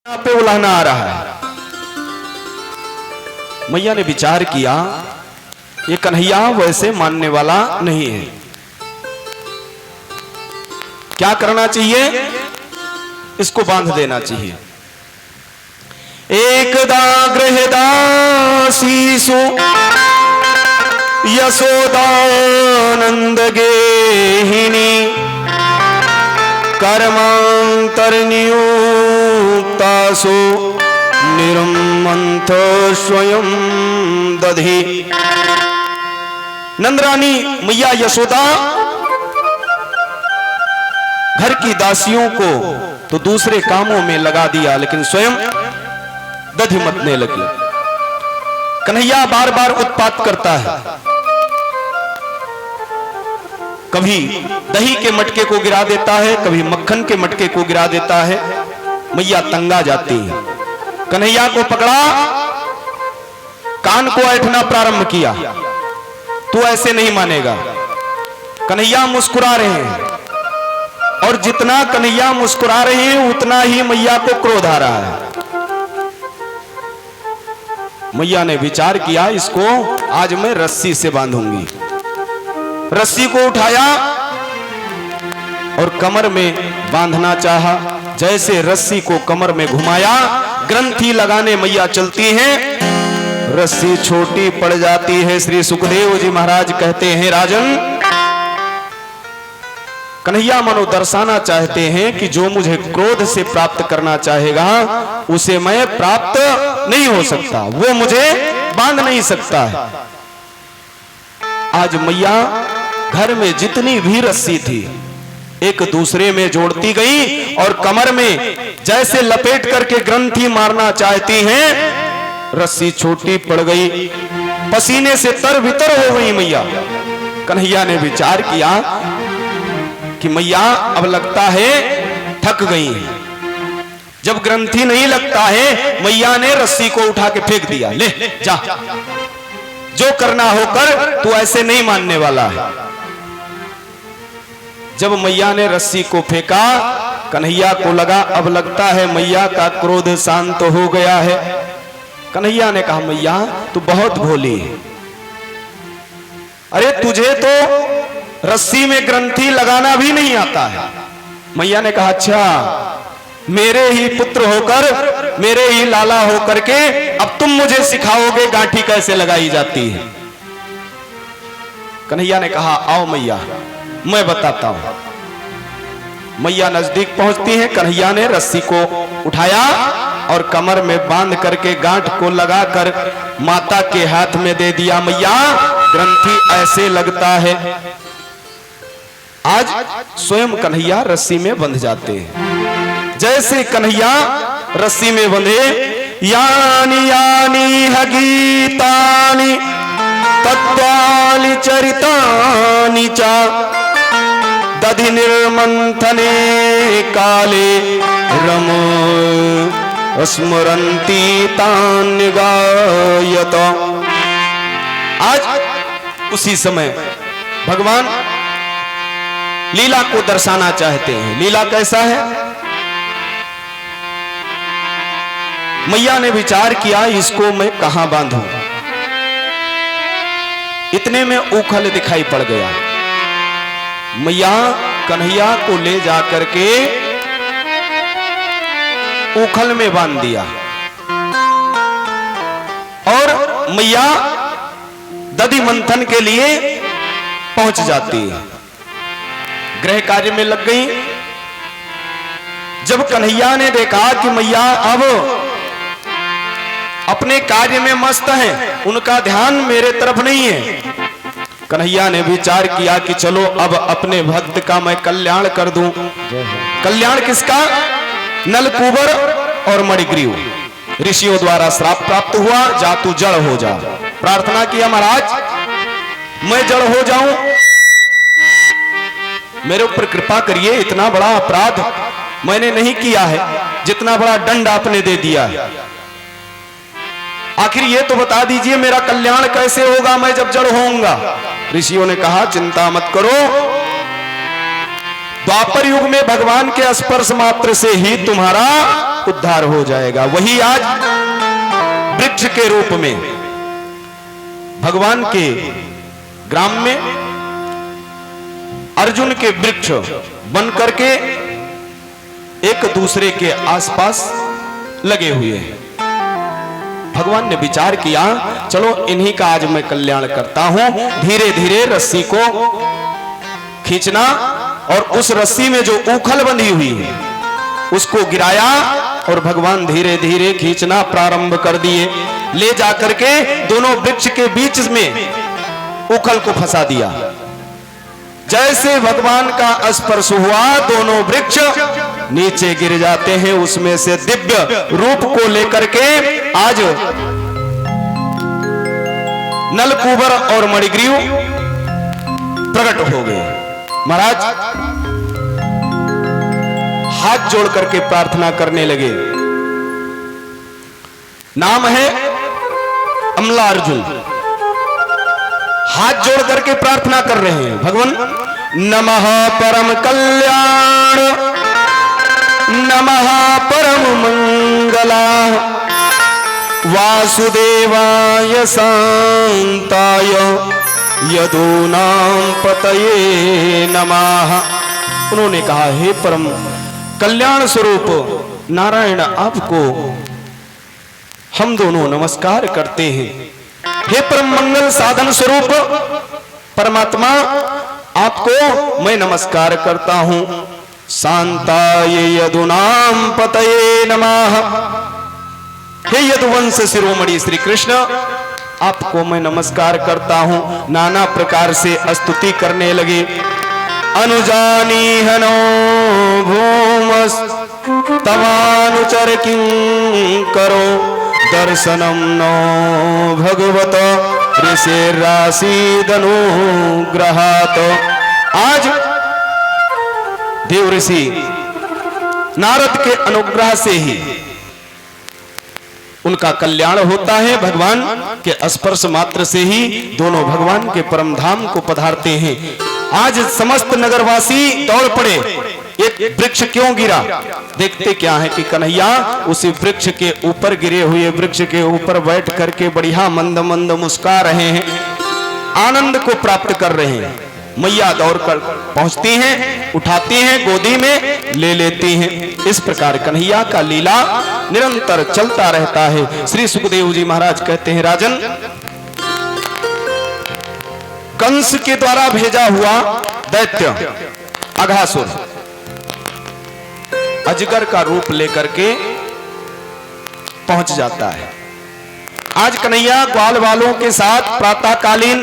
पे उलाहना आ रहा है। मैया ने विचार किया ये कन्हैया वैसे मानने वाला नहीं है, क्या करना चाहिए, इसको बांध देना चाहिए। एकदा गृहदासीसु यशोदानंद गेहिनी कर्मांतरनियुक्तासु निरमंथ स्वयं दधि। नंदरानी मैया यशोदा घर की दासियों को तो दूसरे कामों में लगा दिया, लेकिन स्वयं दधि मतने लगी। कन्हैया बार बार उत्पात करता है, कभी दही के मटके को गिरा देता है, कभी मक्खन के मटके को गिरा देता है। मैया तंगा जाती है, कन्हैया को पकड़ा, कान को ऐंठना प्रारंभ किया। तू ऐसे नहीं मानेगा। कन्हैया मुस्कुरा रहे हैं और जितना कन्हैया मुस्कुरा रहे हैं उतना ही मैया को क्रोध आ रहा है। मैया ने विचार किया इसको आज मैं रस्सी से बांधूंगी। रस्सी को उठाया और कमर में बांधना चाहा। जैसे रस्सी को कमर में घुमाया, ग्रंथि लगाने मैया चलती हैं, रस्सी छोटी पड़ जाती है। श्री सुखदेव जी महाराज कहते हैं राजन, कन्हैया मनो दर्शाना चाहते हैं कि जो मुझे क्रोध से प्राप्त करना चाहेगा उसे मैं प्राप्त नहीं हो सकता, वो मुझे बांध नहीं सकता है। आज मैया घर में जितनी भी रस्सी थी एक दूसरे में जोड़ती गई और कमर में जैसे लपेट करके ग्रंथि मारना चाहती हैं, रस्सी छोटी पड़ गई, पसीने से तर-बितर हो गई मैया। कन्हैया ने विचार किया कि मैया अब लगता है थक गई है। जब ग्रंथि नहीं लगता है, मैया ने रस्सी को उठा के फेंक दिया। ले जा, जो करना हो कर, तू ऐसे नहीं मानने वाला है। जब मैया ने रस्सी को फेंका, कन्हैया को लगा अब लगता है मैया का क्रोध शांत हो गया है। कन्हैया ने कहा मैया तू बहुत भोली है, अरे तुझे तो रस्सी में ग्रंथि लगाना भी नहीं आता है। मैया ने कहा अच्छा, मेरे ही पुत्र होकर, मेरे ही लाला होकर के अब तुम मुझे सिखाओगे गांठी कैसे लगाई जाती है। कन्हैया ने कहा आओ मैया मैं बताता हूं। मैया नजदीक पहुंचती हैं, कन्हैया ने रस्सी को उठाया और कमर में बांध करके गांठ को लगाकर माता के हाथ में दे दिया। मैया ग्रंथि ऐसे लगता है। आज स्वयं कन्हैया रस्सी में बंध जाते हैं। जैसे कन्हैया रस्सी में बंधे, यानी यानी हगीतानि तत्वानि चरितानि चा दधि निर्मंथने काले रम स्मरन्ति तानि गायत। आज उसी समय भगवान लीला को दर्शाना चाहते हैं। लीला कैसा है? मैया ने विचार किया इसको मैं कहां बांधूं। इतने में ऊखल दिखाई पड़ गया। मैया कन्हैया को ले जाकर के ऊखल में बांध दिया और मैया दधि मंथन के लिए पहुंच जाती है। गृह कार्य में लग गई। जब कन्हैया ने देखा कि मैया अब अपने कार्य में मस्त हैं, उनका ध्यान मेरे तरफ नहीं है, कन्हैया ने विचार किया कि चलो अब अपने भक्त का मैं कल्याण कर दूं। कल्याण किसका? नलकूबर और मणिग्रीव ऋषियों द्वारा श्राप प्राप्त हुआ, जा तू जड़ हो जा। प्रार्थना किया महाराज मैं जड़ हो जाऊं, मेरे ऊपर कृपा करिए, इतना बड़ा अपराध मैंने नहीं किया है, जितना बड़ा दंड आपने दे दिया है। आखिर ये तो बता दीजिए मेरा कल्याण कैसे होगा मैं जब जड़ होऊंगा। ऋषियों ने कहा चिंता मत करो, द्वापर युग में भगवान के स्पर्श मात्र से ही तुम्हारा उद्धार हो जाएगा। वही आज वृक्ष के रूप में भगवान के ग्राम में अर्जुन के वृक्ष बन करके एक दूसरे के आसपास लगे हुए हैं। भगवान ने विचार किया, चलो इन्हीं का आज मैं कल्याण करता हूं। धीरे धीरे रस्सी को खींचना और उस रस्सी में जो ऊखल बंधी हुई है उसको गिराया और भगवान धीरे धीरे खींचना प्रारंभ कर दिए। ले जाकर के दोनों वृक्ष के बीच में ऊखल को फंसा दिया। जैसे भगवान का स्पर्श हुआ दोनों वृक्ष नीचे गिर जाते हैं। उसमें से दिव्य रूप को लेकर के आज नलकूबर और मणिग्रीव प्रकट हो गए। महाराज हाथ जोड़ करके प्रार्थना करने लगे। नाम है अमला अर्जुन। हाथ जोड़ करके प्रार्थना कर रहे हैं, भगवान नमः परम कल्याण नमः परम मंगला वासुदेवाय शांताय यदूनां पतये नमः। उन्होंने कहा, हे परम कल्याण स्वरूप नारायण आपको हम दोनों नमस्कार करते हैं। हे परम मंगल साधन स्वरूप परमात्मा आपको मैं नमस्कार करता हूं। शांताय यदुनां पतये नमः। हे यदुवंश शिरोमणि श्री कृष्ण आपको मैं नमस्कार करता हूं। नाना प्रकार से स्तुति करने लगे। अनुजानी हनो भूमस तवानुचर किं करो दर्शनम नो भगवत ऋषिरासीदनुग्रहात्। आज देव ऋषि नारद के अनुग्रह से ही उनका कल्याण होता है। भगवान के स्पर्श मात्र से ही दोनों भगवान के परम धाम को पधारते हैं। आज समस्त नगरवासी दौड़ पड़े। एक वृक्ष क्यों गिरा? देखते क्या है कि कन्हैया उसी वृक्ष के ऊपर गिरे हुए वृक्ष के ऊपर बैठ करके बढ़िया मंद मंद मुस्कुरा रहे हैं, आनंद को प्राप्त कर रहे हैं। मैया दौड़ कर पहुंचती हैं, उठाती हैं, गोदी में ले लेती हैं। इस प्रकार कन्हैया का लीला निरंतर चलता रहता है। श्री सुखदेव जी महाराज कहते हैं, राजन कंस के द्वारा भेजा हुआ दैत्य अघासुर अजगर का रूप लेकर के पहुंच जाता है। आज कन्हैया ग्वाल वालों के साथ प्रातःकालीन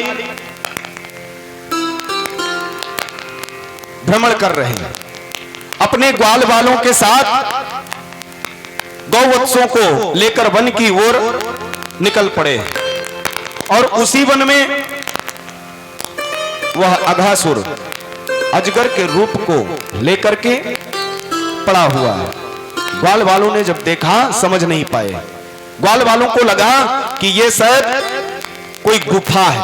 भ्रमण कर रहे हैं। अपने ग्वाल वालों के साथ गौवत्सों को लेकर वन की ओर निकल पड़े और उसी वन में वह अघासुर अजगर के रूप को लेकर के पड़ा हुआ है। ग्वाल वालों ने जब देखा समझ नहीं पाए। ग्वाल वालों को लगा कि ये शायद कोई गुफा है।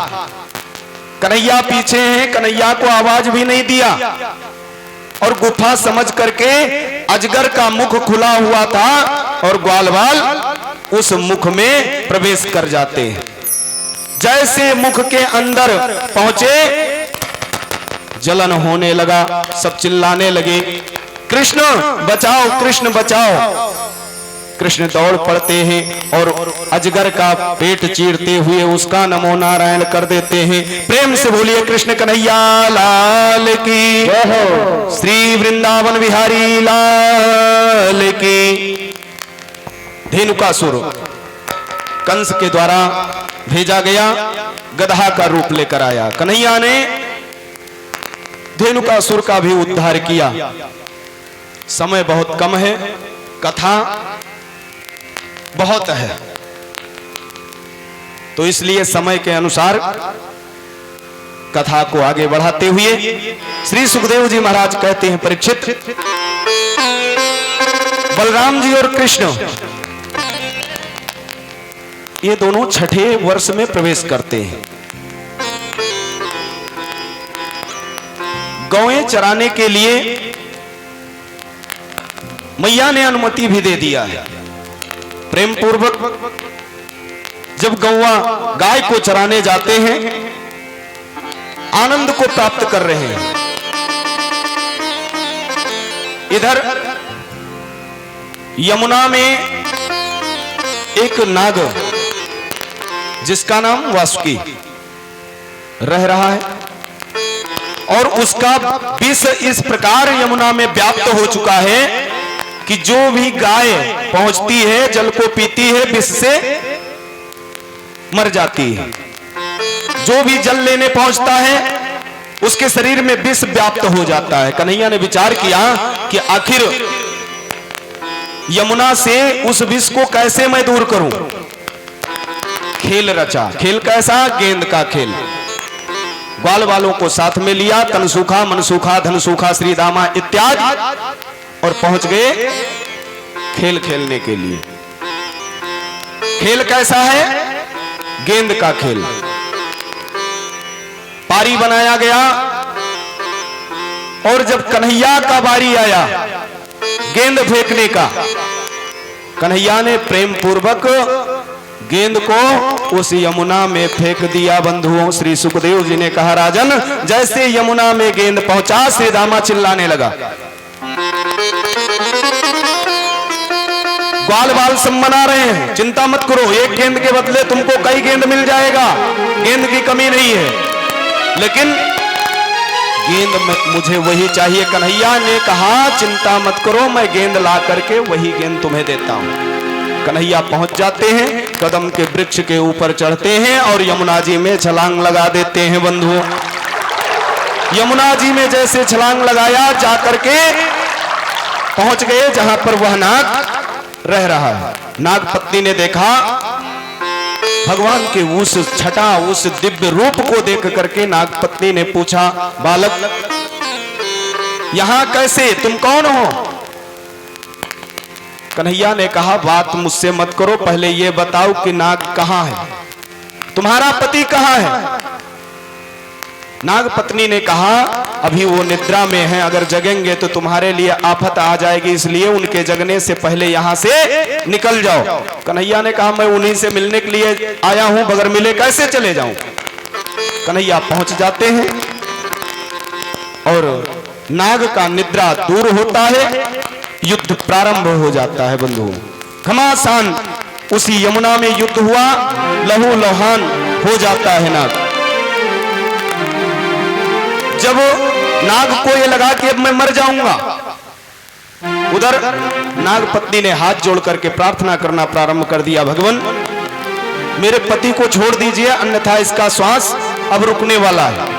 कन्हैया पीछे हैं, कन्हैया को आवाज भी नहीं दिया और गुफा समझ करके अजगर का मुख खुला हुआ था और ग्वाल वाल उस मुख में प्रवेश कर जाते हैं। जैसे मुख के अंदर पहुंचे जलन होने लगा, सब चिल्लाने लगे, कृष्ण बचाओ, कृष्ण बचाओ। कृष्ण दौड़ पड़ते हैं और अजगर का पेट चीरते हुए उसका नमो नारायण कर देते हैं। प्रेम से बोलिए कृष्ण कन्हैया लाल की, श्री वृंदावन बिहारी लाल की। धेनुकासुर कंस के द्वारा भेजा गया गधा का रूप लेकर आया। कन्हैया ने धेनुकासुर का भी उद्धार किया। समय बहुत कम है, कथा बहुत है, तो इसलिए समय के अनुसार कथा को आगे बढ़ाते हुए श्री सुखदेव जी महाराज कहते हैं, परीक्षित बलराम जी और कृष्ण ये दोनों छठे वर्ष में प्रवेश करते हैं। गौएं चराने के लिए मैया ने अनुमति भी दे दिया है। प्रेम पूर्वक जब गौवा गाय को चराने जाते हैं, आनंद को प्राप्त कर रहे हैं। इधर यमुना में एक नाग जिसका नाम वासुकी रह रहा है और उसका विष इस प्रकार यमुना में व्याप्त हो चुका है कि जो भी गाय पहुंचती है, जल को पीती है, विष से मर जाती है। जो भी जल लेने पहुंचता है उसके शरीर में विष व्याप्त हो जाता है। कन्हैया ने विचार किया कि आखिर यमुना से उस विष को कैसे मैं दूर करूं। खेल रचा। खेल कैसा? गेंद का खेल। ग्वाल वालों को साथ में लिया, तन सूखा मन सूखा धन सूखा श्री दामा इत्यादि, और पहुंच गए खेल खेलने के लिए। खेल कैसा है? गेंद का खेल। पारी बनाया गया और जब कन्हैया का बारी आया गेंद फेंकने का, कन्हैया ने प्रेम पूर्वक गेंद को उस यमुना में फेंक दिया। बंधुओं, श्री सुखदेव जी ने कहा, राजन, जैसे यमुना में गेंद पहुंचा, श्री दामा चिल्लाने लगा। ग्वाल बाल सब मना रहे हैं, चिंता मत करो, एक गेंद के बदले तुमको कई गेंद मिल जाएगा, गेंद की कमी नहीं है, लेकिन गेंद मुझे वही चाहिए। कन्हैया ने कहा, चिंता मत करो, मैं गेंद ला करके वही गेंद तुम्हें देता हूं। कन्हैया पहुंच जाते हैं, कदम के वृक्ष के ऊपर चढ़ते हैं और यमुना जी में छलांग लगा देते हैं। बंधुओं, यमुना जी में जैसे छलांग लगाया, जाकर के पहुंच गए जहां पर वह नाग रह रहा है। नाग पत्नी ने देखा भगवान के उस छटा, उस दिव्य रूप को देख करके नाग पत्नी ने पूछा, बालक यहां कैसे, तुम कौन हो? कन्हैया ने कहा, बात मुझसे मत करो, पहले ये बताओ कि नाग कहां है, तुम्हारा पति कहां है? नाग पत्नी ने कहा, अभी वो निद्रा में है, अगर जगेंगे तो तुम्हारे लिए आफत आ जाएगी, इसलिए उनके जगने से पहले यहां से निकल जाओ। कन्हैया ने कहा, मैं उन्हीं से मिलने के लिए आया हूं, बगैर मिले कैसे चले जाऊं? कन्हैया पहुंच जाते हैं और नाग का निद्रा दूर होता है, युद्ध प्रारंभ हो जाता है। बंधुओं, घमासान उसी यमुना में युद्ध हुआ, लहू लोहान हो जाता है नाग। जब नाग को ये लगा कि अब मैं मर जाऊंगा, उधर नाग पत्नी ने हाथ जोड़ करके प्रार्थना करना प्रारंभ कर दिया, भगवान मेरे पति को छोड़ दीजिए, अन्यथा इसका श्वास अब रुकने वाला है।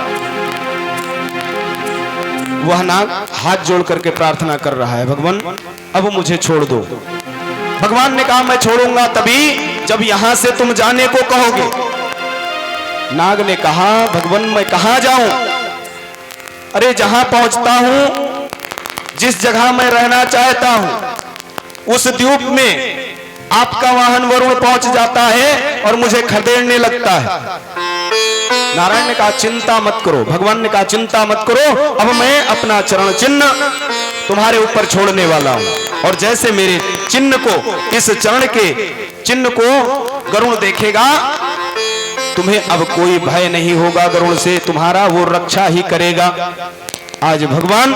वह नाग हाथ जोड़ करके प्रार्थना कर रहा है, भगवान अब मुझे छोड़ दो। भगवान ने कहा, मैं छोड़ूंगा तभी जब यहां से तुम जाने को कहोगे। नाग ने कहा, भगवान मैं कहां जाऊं? अरे जहां पहुंचता हूं, जिस जगह मैं रहना चाहता हूं, उस द्वीप में आपका वाहन वरुण पहुंच जाता है और मुझे खदेड़ने लगता है। नारायण ने कहा, चिंता मत करो। भगवान ने कहा, चिंता मत करो, अब मैं अपना चरण चिन्ह तुम्हारे ऊपर छोड़ने वाला हूं, और जैसे मेरे चिन्ह को, इस चरण के चिन्ह को गरुण देखेगा, तुम्हें अब कोई भय नहीं होगा गरुण से, तुम्हारा वो रक्षा ही करेगा। आज भगवान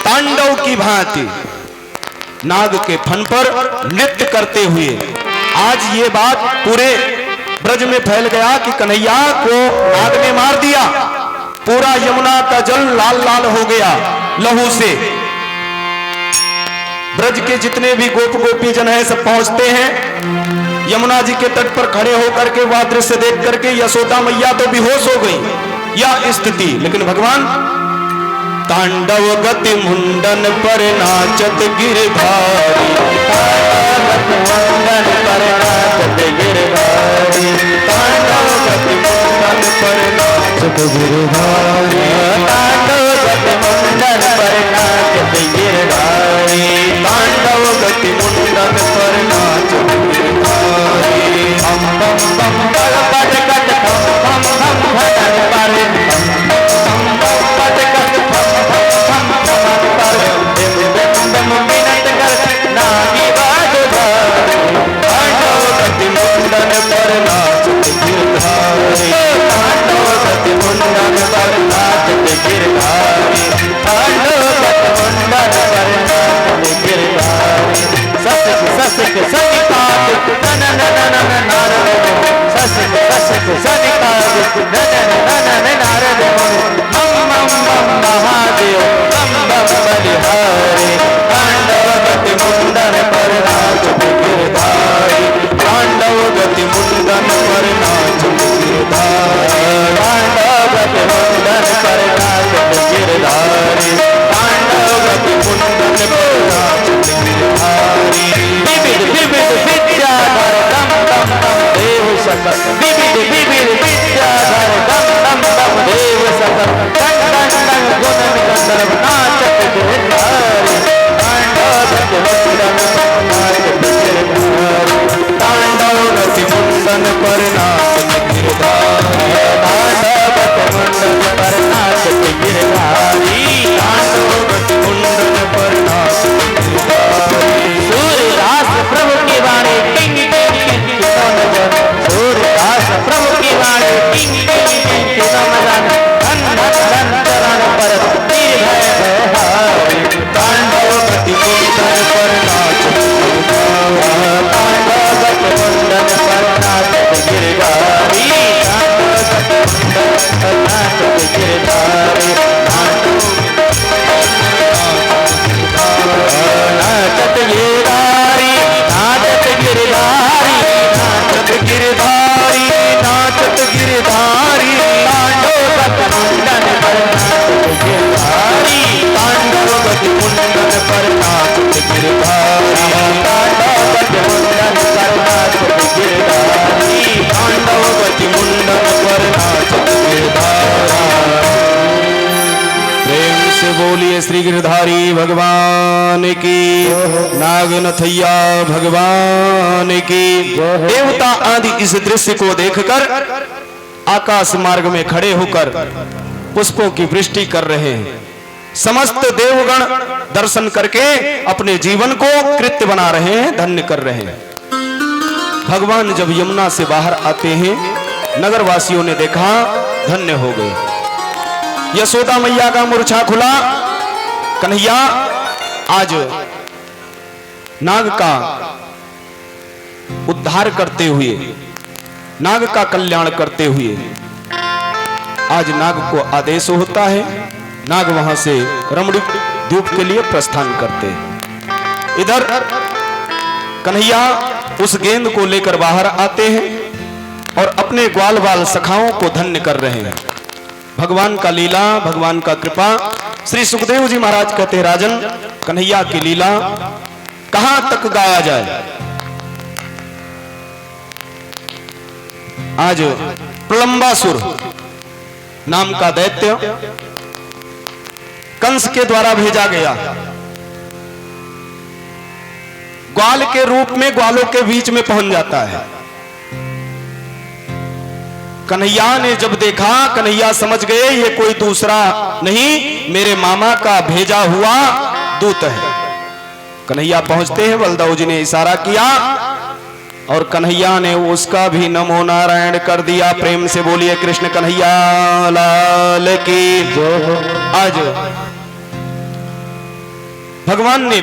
तांडव की भांति नाग के फन पर नृत्य करते हुए, आज ये बात पूरे ब्रज में फैल गया कि कन्हैया को नाग ने मार दिया। पूरा यमुना का जल लाल लाल हो गया लहू से। ब्रज के जितने भी गोप गोपी जन हैं सब पहुंचते हैं यमुना जी के तट पर खड़े होकर के। वह दृश्य देख करके यशोदा मैया तो बेहोश हो गई, यह स्थिति। लेकिन भगवान तांडव गति मुंडन पर नाचत गिरधारी, मुंडन पर नाचत गिरधारी, तांडव गति मुंडन पर नाचत गिरधारी, तांडव गति मुंडन पर नाचत गिरधारी, तांडव गति मुंडन पर नाचत गिरधारी। हम बम बम बल बट कट हम हम भटन पर, हम बम बट कट हम हम भटन पर, बिम बिम बिम बिना ससक ससक सनिकादिक नन नन नन नारद ससक ससक सनिकादिक नन नन नारद मम मम मम महादेव मम मम बलिहारी तांडव गति मुंडन पर नाच गिरधारी तांडव गति मुंडन पर नाच गिरधारी तांडव गति मुंडन पर नाच गिरधारी तांडव गति मुंडन पर नाच गिरधारी विविध विविध विद्याधर दम दम दम देव सकल विविध विविध विद्याधर दम दम दम देव सकल टंग टंग टंग गुणन गंधर्व नाचत गिरधारी तांडव गति मुंडन पर नाच गिरधारी तांडव गति मुंडन पर नाच गिरधारी तांडव गति मुंडन पर नाच गिरधारी तांडव गति मुंडन पर नाच गिरधारी सूर्यदास प्रभु की वाणी टिंग टिंग टिंग नजर सूर्यदास प्रभु की वाणी टिंग टिंग टिंग नजर धन धन धन चरण पर निर्भय भयहारी तांडव गति मुंडन पर नाच गिरधारी तांडव गति मुंडन पर नाच गिरधारी तांडव गति मुंडन पर नाच गिरधारी नाचत गिरधारी नाचत गिरधारी नाचत गिरधारी नाचत गिरधारी तांडव गति मुंडन पर नाचत गिरधारी तांडव गति मुंडन पर नाचत गिरधारी तांडव गति मुंडन पर नाचत गिरधारी तांडव गति मुंडन पर नाचत गिरधारी। प्रेम से बोलिए श्री गिरधारी भगवान की, नागनथैया भगवान की। देवता आदि इस दृश्य को देखकर आकाश मार्ग में खड़े होकर पुष्पों की वृष्टि कर रहे हैं। समस्त देवगण दर्शन करके अपने जीवन को कृत्य बना रहे हैं, धन्य कर रहे हैं। भगवान जब यमुना से बाहर आते हैं, नगर वासियों ने देखा, धन्य हो गए। यशोदा मैया का मूर्छा खुला। कन्हैया आज नाग का उद्धार करते हुए, नाग का कल्याण करते हुए आज नाग को आदेश होता है, नाग वहां से रमणीक द्वीप के लिए प्रस्थान करते हैं। इधर कन्हैया उस गेंद को लेकर बाहर आते हैं और अपने ग्वाल बाल सखाओं को धन्य कर रहे हैं। भगवान का लीला, भगवान का कृपा। श्री सुखदेव जी महाराज कहते हैं, राजन कन्हैया की लीला कहां तक गाया जाए। आज प्रलंबासुर नाम का दैत्य कंस के द्वारा भेजा गया, ग्वाल के रूप में ग्वालों के बीच में पहुंच जाता है। कन्हैया ने जब देखा, कन्हैया समझ गए ये कोई दूसरा नहीं, मेरे मामा का भेजा हुआ दूत है। कन्हैया पहुंचते हैं, बलदाऊ जी ने इशारा किया और कन्हैया ने उसका भी नमो नारायण कर दिया। प्रेम से बोलिए कृष्ण कन्हैया लाल की जय। आज भगवान ने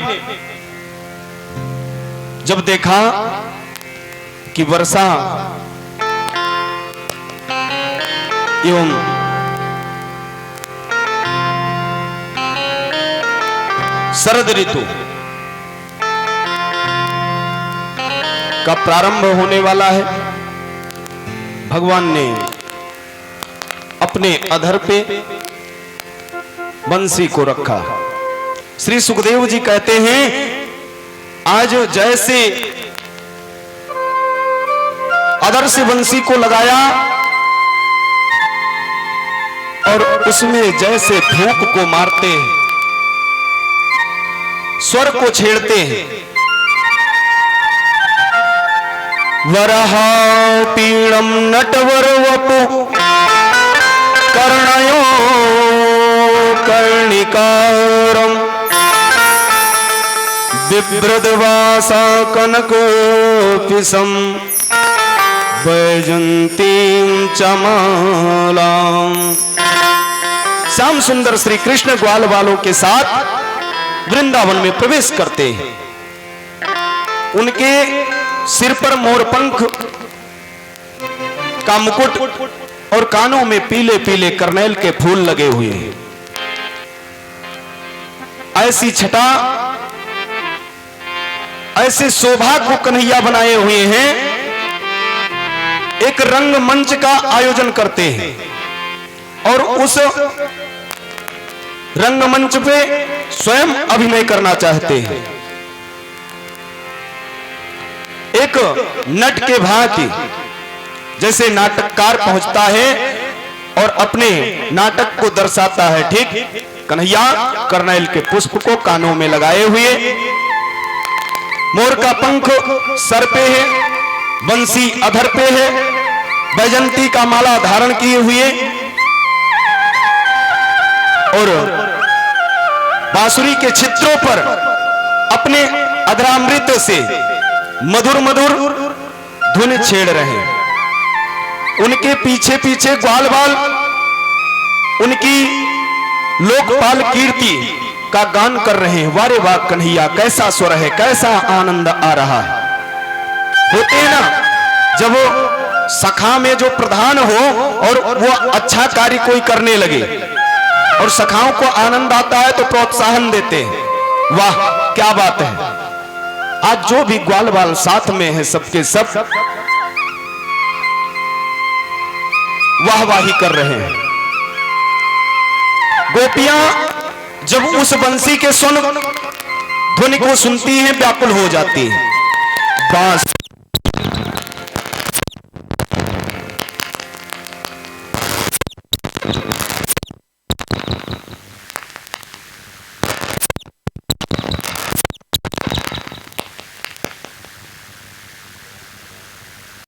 जब देखा कि वर्षा एवं शरद ऋतु का प्रारंभ होने वाला है, भगवान ने अपने अधर पे बंसी को रखा। श्री सुखदेव जी कहते हैं, आज जैसे अधर से बंसी को लगाया और उसमें जैसे धूप को मारते हैं, स्वर को छेड़ते हैं, वरहा पीड़म नटवर वपु कर्णयो कर्णिकारम बिभ्रदवासा कनकोपिसम वैजंतीं चमालां। श्याम सुंदर श्री कृष्ण ग्वाल वालों के साथ वृंदावन में प्रवेश करते हैं। उनके सिर पर मोरपंख का मुकुट और कानों में पीले पीले करनेल के फूल लगे हुए हैं। ऐसी छटा, ऐसे शोभा को कन्हैया बनाए हुए हैं। एक रंगमंच का आयोजन करते हैं और उस रंगमंच पे स्वयं अभिनय करना चाहते हैं। एक नट के भांति जैसे नाटककार पहुंचता है और अपने नाटक को दर्शाता है, ठीक कन्हैया करनेल के पुष्प को कानों में लगाए हुए, मोर का पंख सर पे है, बंसी अधर पे है, बैजंती का माला धारण किए हुए और बांसुरी के छित्रों पर अपने अधरामृत से मधुर मधुर धुन छेड़ रहे हैं। उनके पीछे पीछे ग्वाल बाल उनकी लोकपाल कीर्ति का गान कर रहे हैं। वारे वाह कन्हैया, कैसा स्वर है, कैसा आनंद आ रहा है। होते हैं ना जब वो सखा में जो प्रधान हो और वो अच्छा कार्य कोई करने लगे और सखाओं को आनंद आता है तो प्रोत्साहन देते हैं, वाह क्या बात है। आज जो भी ग्वाल बाल साथ में है सबके सब वाहवाही कर रहे हैं। गोपियां जब उस बंसी के सुन ध्वनि को सुनती हैं व्याकुल हो जाती हैं। बांस